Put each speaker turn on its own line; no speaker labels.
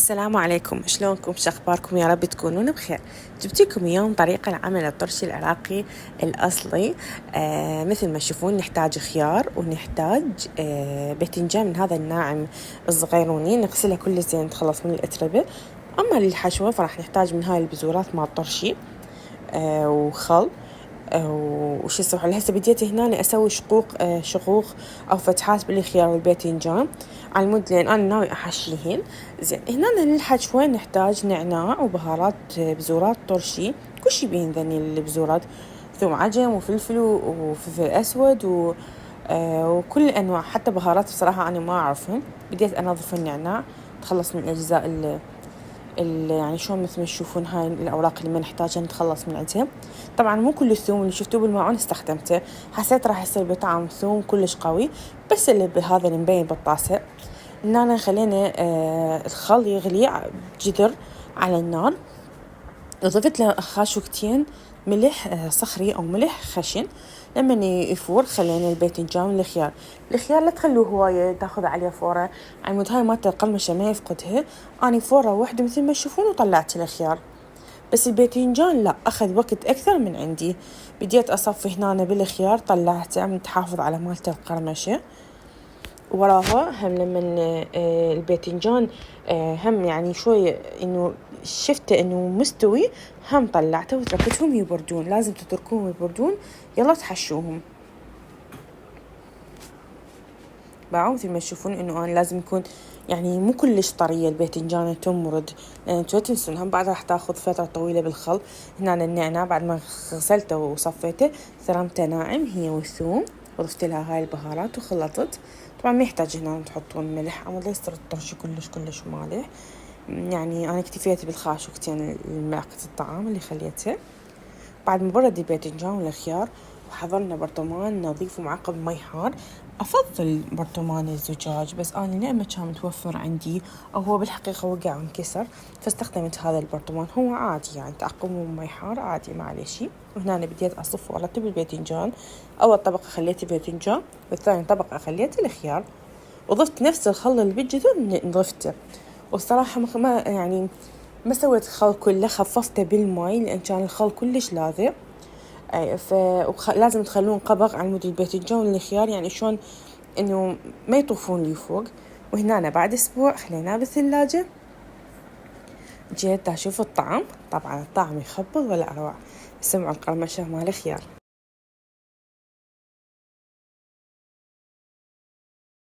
السلام عليكم، شلونكم؟ شخباركم؟ يا رب تكونون بخير. جبتكم اليوم طريقة لعمل الطرش العراقي الأصلي. مثل ما تشوفون نحتاج خيار ونحتاج باذنجان من هذا الناعم الصغيروني، نغسله كل زين نتخلص من الأتربة. أما للحشوة فراح نحتاج من هاي البذورات مع الطرشي وخل وش اسمه. هسه بديت هنا أسوي شقوق أو فتحات بالخيار والباذنجان على المود لين أنا ناوي أحشيهن زين. هنا للحشوة نحتاج نعناع وبهارات بذورات طرشي، كل شي بين ذني البذورات، ثوم عجم وفلفل وفلفل أسود وكل الأنواع، حتى بهارات بصراحة أنا ما أعرفهم. بديت أنظف النعناع، تخلص من الأجزاء يعني شلون مثل ما تشوفون هاي الأوراق اللي ما نحتاجها نتخلص من عندها. طبعا مو كل الثوم اللي شفتوه بالماعون استخدمته، حسيت راح يصير بطعم ثوم كلش قوي، بس اللي بهذا اللي مبين بالطاسة. هنا خلينا الخل يغلي بجدر على النار، وضفت له خاشوقتين ملح صخري أو ملح خشن. لما يفور خلينا الباذنجان والخيار. الخيار لا تخلوه هواية تاخذ عليه فورة، عمود هاي مالت القرمشة ما يفقدها. أنا فورة واحدة مثل ما تشوفون وطلعت الخيار، بس الباذنجان لا، أخذ وقت أكثر من عندي. بديت أصفي هنا بالخيار، طلعته من تحافظ على مالت القرمشة. وراها هم لما الباذنجان هم يعني شوي إنه شفته إنه مستوي، هم طلعته وتركتهم يبردون. لازم تتركوهم يبردون، يلا تحشوهم. باعوا مثل ما تشوفون إنه أنا لازم يكون يعني مو كلش طرية الباذنجان تمرد، لأن تنسون هم بعد راح تاخذ فترة طويلة بالخل. هنا النعناع بعد ما غسلته وصفيته ثرمته ناعم هي والثوم، وضفت لها هاي البهارات وخلطت. طبعا ما يحتاج هنا تحطون ملح، أما لا يصير الطرش كلش مالح. يعني أنا اكتفيت بالخاشوقتين الملعقة الطعام اللي خليتها. بعد ما برد الباذنجان والخيار وحضرنا برطمان نظيف ومعقب مي حار. أفضل برطمان الزجاج، بس أنا لما كان متوفر عندي أو هو بالحقيقة وقع وانكسر فاستخدمت هذا البرطمان. هو عادي يعني تعقمه مي حار عادي ما عليه شي. وهنا أنا بديت أصف وأرتب الباذنجان. أول طبقة خليت الباذنجان، والثاني طبقة خليت الخيار، وضفت نفس الخل اللي بالجذر ضفته. والصراحة ما يعني ما سويت الخل كله، خففته بالماء لأن كان الخل كلش لاذع. لازم تخلون قبق على مود الباذنجان والخيار، يعني شلون إنه ما يطوفون لي فوق. وهنا أنا بعد أسبوع خليناه بالثلاجة، جيت أشوف الطعم. طبعا الطعم يخبل ولا أروع. سمعوا القرمشة مال الخيار.